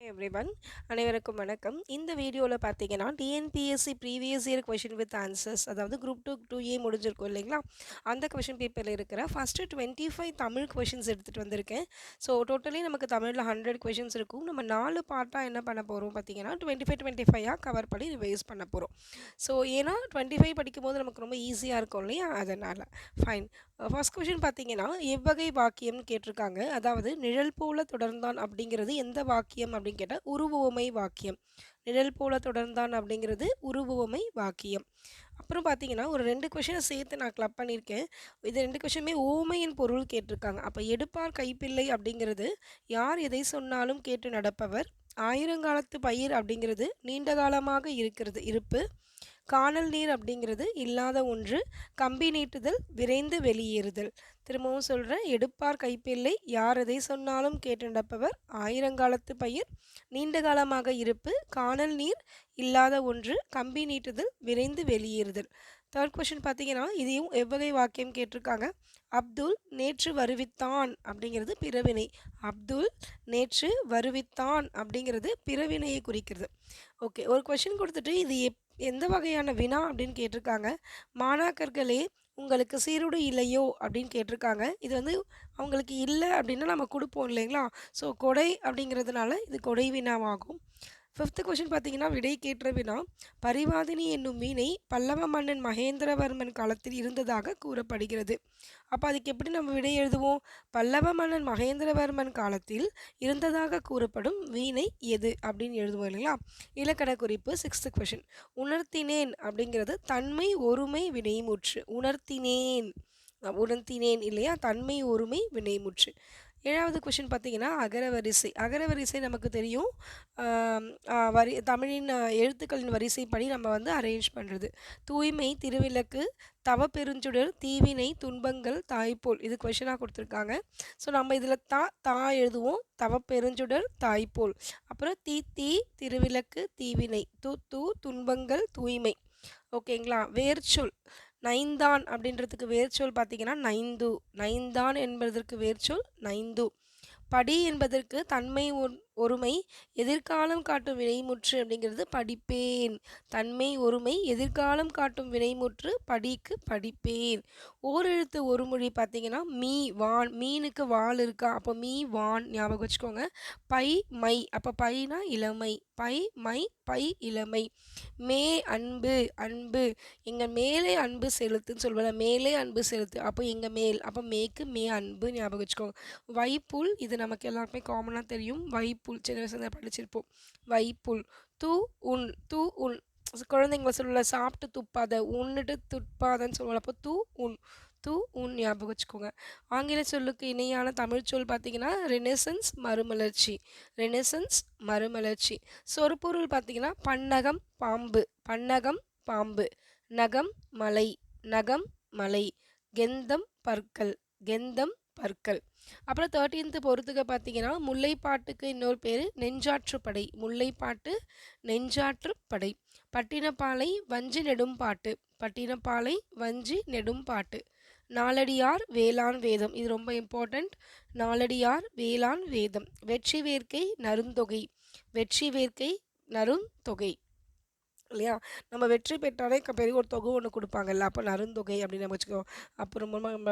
Everyone அனைவருக்கும் வணக்கம். இந்த வீடியோவில் பார்த்தீங்கன்னா TNPSC previous year question with answers, அதாவது குரூப் 2 2A முடிஞ்சிருக்கும் இல்லைங்களா, அந்த கொஷின் பேப்பரில் இருக்கிற ஃபஸ்ட்டு 25 தமிழ் கொஷின்ஸ் எடுத்துகிட்டு வந்திருக்கேன். ஸோ டோட்டலி நமக்கு தமிழில் 100 கொஷின்ஸ் இருக்கும். நம்ம 4 பார்ட்டாக என்ன பண்ண போகிறோம் பார்த்தீங்கன்னா 25 கவர் பண்ணி ரிவைஸ் பண்ண போகிறோம். ஸோ ஏன்னா 25 படிக்கும்போது நமக்கு ரொம்ப ஈஸியாக இருக்கும் இல்லையா, அதனால் ஃபைன். ஃபர்ஸ்ட் கொஷின் பார்த்தீங்கன்னா எவ்வகை வாக்கியம்னு கேட்டிருக்காங்க. அதாவது நிழல் போல தொடர்ந்தான் அப்படிங்கிறது எந்த வாக்கியம் அப்படின்னு கேட்டால் உருவுவமை வாக்கியம். நிழல் போல தொடர்ந்தான் அப்படிங்கிறது உருவுவமை வாக்கியம். அப்புறம் பார்த்தீங்கன்னா ஒரு 2 கொஷினை சேர்த்து நான் கிளப் பண்ணியிருக்கேன். இது 2 கொஷினுமே ஓமையின் பொருள் கேட்டிருக்காங்க. அப்போ எடுப்பார் கைப்பிள்ளை அப்படிங்கிறது யார் எதை சொன்னாலும் கேட்டு நடப்பவர். ஆயிரங்காலத்து பயிர் அப்படிங்கிறது நீண்ட காலமாக இருக்கிறது இருப்பு. காணல் நீர் அப்படிங்கிறது இல்லாத ஒன்று. கம்பி நீட்டுதல் விரைந்து வெளியேறுதல். திரும்பவும் சொல்கிறேன், எடுப்பார் கைப்பிள்ளை யார் எதை சொன்னாலும் கேட்டு நடப்பவர். ஆயிரங்காலத்து பயிர் நீண்ட காலமாக இருப்பு. காணல் நீர் இல்லாத ஒன்று. கம்பி நீட்டுதல் விரைந்து வெளியேறுதல். தேர்ட் கொஷின் பார்த்தீங்கன்னா இதையும் எவ்வகை வாக்கியம் கேட்டிருக்காங்க. அப்துல் நேற்று வருவித்தான் அப்படிங்கிறது பிறவினை. அப்துல் நேற்று வருவித்தான் அப்படிங்கிறது பிறவினையை குறிக்கிறது. ஓகே, ஒரு கொஷின் கொடுத்துட்டு இது எந்த வகையான வினா அப்படின்னு கேட்டிருக்காங்க. மாணாக்கர்களே உங்களுக்கு சீருடை இல்லையோ அப்படின்னு கேட்டிருக்காங்க. இது வந்து அவங்களுக்கு இல்லை அப்படின்னா நம்ம கொடுப்போம் இல்லைங்களா. ஸோ கொடை அப்படிங்கிறதுனால இது கொடை வினாவாகும். ஃபிஃப்த் கொஷின் பார்த்தீங்கன்னா விடைக்கேற்ற வினா. பரிவாதினி என்னும் மீனை பல்லவ மன்னன் மகேந்திரவர்மன் காலத்தில் இருந்ததாக கூறப்படுகிறது. அப்போ அதுக்கு எப்படி நம்ம விடை எழுதுவோம்? பல்லவ மன்னன் மகேந்திரவர்மன் காலத்தில் இருந்ததாக கூறப்படும் வீணை எது அப்படின்னு எழுதுவோம் இல்லைங்களா. இலக்கண குறிப்பு சிக்ஸ்த் கொஷின். உணர்த்தினேன் அப்படிங்கிறது தன்மை ஒருமை வினைமுற்று. உணர்த்தினேன் இல்லையா, தன்மை ஒருமை வினைமுற்று. ஏழாவது கொஷின் பார்த்தீங்கன்னா அகரவரிசை. அகரவரிசை நமக்கு தெரியும், தமிழின் எழுத்துக்களின் வரிசைப்படி நம்ம வந்து அரேஞ்ச் பண்ணுறது. தூய்மை திருவிளக்கு தவ பெருஞ்சுடர் தீவினை துன்பங்கள் தாய்ப்போல், இது கொஷனாக கொடுத்துருக்காங்க. ஸோ நம்ம இதில் தா எழுதுவோம், தவ பெருஞ்சுடர் தாய்ப்போல். அப்புறம் தீ திருவிளக்கு தீவினை, தூ துன்பங்கள் தூய்மை. ஓகேங்களா. வேர்ச்சொல் நைந்தான் அப்படின்றதுக்கு வேர்ச்சொல் பார்த்தீங்கன்னா நைந்து. நைந்தான் என்பதற்கு வேர்ச்சொல் நைந்து. படி என்பதற்கு தன்மை ஒருமை எதிர்காலம் காட்டும் வினைமுற்று அப்படிங்கிறது படிப்பேன். தன்மை ஒருமை எதிர்காலம் காட்டும் வினைமுற்று படிக்கு படிப்பேன். ஓரெழுத்து ஒரு மொழி பார்த்தீங்கன்னா மீ வான். மீனுக்கு வால் இருக்கா, அப்போ மீ வான் ஞாபகம் வச்சுக்கோங்க. பை மை, அப்போ பைனா இளமை. பை மை பை இளமை. மே அன்பு. அன்பு எங்கள் மேலே அன்பு செலுத்துன்னு சொல்லுவாங்க. மேலே அன்பு செலுத்து, அப்போ எங்கள் மேல், அப்போ மேக்கு மே அன்பு ஞாபகம் வச்சுக்கோங்க. வைப்புல், இது நமக்கு எல்லாருக்குமே காமனாக தெரியும். வைப்புல் சின்ன வயசுல படிச்சிருப்போம். வைப்புல். தூ உன். தூ உன் குழந்தைங்கள சொல்லல, சாப்பிட்டு துப்பாத, உன்னுட்டு துப்பாதன்னு சொல்லுவாங்க. அப்போ தூ உன். தூ உன் ஞாபகம் வச்சுக்கோங்க. ஆங்கில சொல்லுக்கு இணையான தமிழ் சொல் பார்த்தீங்கன்னா ரெனெசன்ஸ் மறுமலர்ச்சி. ரெனெசன்ஸ் மறுமலர்ச்சி. சொற்பொருள் பார்த்தீங்கன்னா பன்னகம் பாம்பு. பன்னகம் பாம்பு. நகம் மலை. நகம் மலை. கெந்தம் பற்கள். கெந்தம் பற்கள். அப்புறம் 13th பொறுத்துக்க பார்த்தீங்கன்னா முல்லைப்பாட்டுக்கு இன்னொரு பேர் நெஞ்சாற்றுப்படை. முல்லைப்பாட்டு நெஞ்சாற்றுப்படை. பட்டினப்பாலை வஞ்சி நெடும் பாட்டு. பட்டினப்பாலை வஞ்சி நெடும் பாட்டு. நாலடியார் வேளாண் வேதம், இது ரொம்ப இம்பார்ட்டண்ட். நாலடியார் வேளாண் வேதம். வெற்றி வேர்க்கை நருந்தொகை. வெற்றி வேர்க்கை நருந்தொகை இல்லையா. நம்ம வெற்றி பெற்றாலே பெரிய ஒரு தொகை ஒன்று கொடுப்பாங்கல்ல, அப்போ நருந்தொகை அப்படின்னு நம்ம வச்சுக்கோ. அப்புறம் நம்ம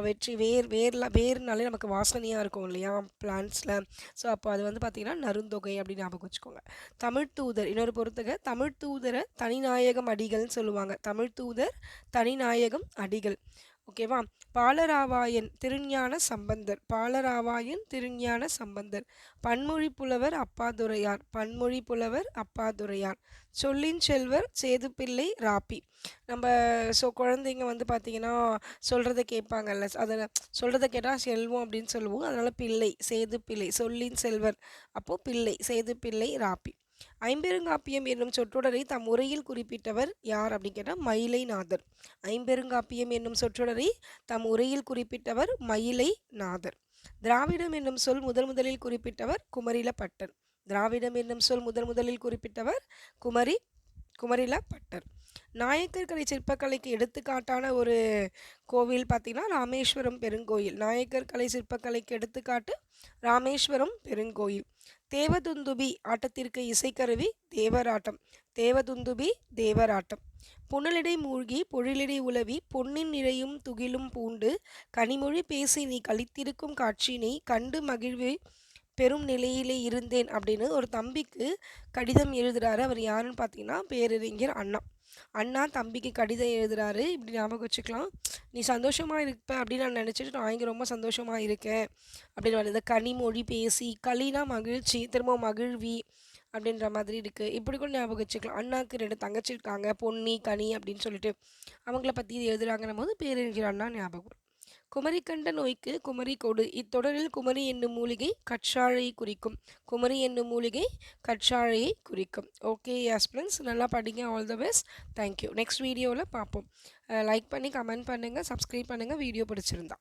வெற்றி வேர்னாலே நமக்கு வாசனையாக இருக்கும் இல்லையா பிளான்ட்ஸில். ஸோ அப்போ அது வந்து பார்த்திங்கன்னா நருந்தொகை அப்படின்னு ஞாபகம் வச்சுக்கோங்க. தமிழ் தூதர் இன்னொரு பொறுத்துக. தமிழ் தூதரை தனிநாயகம் அடிகள்னு சொல்லுவாங்க. தமிழ் தூதர் தனிநாயகம் அடிகள். ஓகேவா. பாலராவாயன் திருஞான சம்பந்தர். பாலராவாயன் திருஞான சம்பந்தர். பன்மொழி புலவர் அப்பாதுரையார். பன்மொழி புலவர் அப்பாதுரையார். சொல்லின் செல்வர் சேதுப்பிள்ளை ராப்பி. நம்ம குழந்தைங்க வந்து பார்த்திங்கன்னா சொல்கிறத கேட்பாங்கல்ல, அதை சொல்கிறத கேட்டால் செல்வம் அப்படின்னு சொல்லுவோம். அதனால் பிள்ளை சேதுப்பிள்ளை. சொல்லின் செல்வர் அப்போது பிள்ளை சேதுப்பிள்ளை ராப்பி. ஐம்பெருங்காப்பியம் என்னும் சொற்றொடரை தம் உரையில் குறிப்பிட்டவர் யார் அப்படின்னு கேட்டால் மயிலை நாதர். ஐம்பெருங்காப்பியம் என்னும் சொற்றொடரை தம் உரையில் குறிப்பிட்டவர் மயிலை நாதர். திராவிடம் என்னும் சொல் முதலில் குறிப்பிட்டவர் குமரிலப்பட்டர். திராவிடம் என்னும் சொல் முதலில் குறிப்பிட்டவர் குமரிலப்பட்டர். நாயக்கர் கலை சிற்பக்கலைக்கு எடுத்துக்காட்டான ஒரு கோவில் பார்த்தீங்கன்னா ராமேஸ்வரம் பெருங்கோயில். நாயக்கர் கலை சிற்பக்கலைக்கு எடுத்துக்காட்டு ராமேஸ்வரம் பெருங்கோயில். தேவதுந்துபி ஆட்டத்திற்கு இசைக்கருவி தேவராட்டம். தேவதுந்துபி தேவராட்டம். புனலிடை மூழ்கி பொழிலிடை உலவி பொன்னின் நிறையும் துகிலும் பூண்டு கனிமொழி பேசி நீ களித்திருக்கும் காட்சியினை கண்டு மகிழ்வு பெரும் நிலையிலே இருந்தேன் அப்படின்னு ஒரு தம்பிக்கு கடிதம் எழுதுறாரு. அவர் யாருன்னு பார்த்தீங்கன்னா பேரறிஞர் அண்ணா. அண்ணா தம்பிக்கு கடிதம் எழுதுறாரு. இப்படி ஞாபகம் வச்சுக்கலாம். நீ சந்தோஷமா இருப்ப அப்படின்னு நான் நினச்சிட்டு நான் இங்கே ரொம்ப சந்தோஷமா இருக்கேன் அப்படின்னு வருது. கனிமொழி பேசி களினா மகிழ்ச்சி திரும்ப மகிழ்வி அப்படின்ற மாதிரி இருக்குது. இப்படி கூட ஞாபகம் வச்சுக்கலாம். அண்ணாக்கு 2 தங்கச்சி இருக்காங்க, பொன்னி கனி அப்படின்னு சொல்லிட்டு அவங்கள பற்றி இது எழுதுறாங்கன்னும் போது பேரறிஞர் அண்ணா ஞாபகம் வரும். குமரி கண்ட நோய்க்கு குமரி கொடு. இத்தொடரில் குமரி என்னும் மூலிகை கற்றாழையை குறிக்கும். குமரி என்னும் மூலிகை கற்றாழையை குறிக்கும். ஓகே ஆஸ்பிரண்ட்ஸ், நல்லா படிங்க. All the best. Thank you. Next வீடியோவில் பார்ப்போம். லைக் பண்ணி கமெண்ட் பண்ணுங்கள், சப்ஸ்கிரைப் பண்ணுங்கள் வீடியோ பிடிச்சிருந்தா.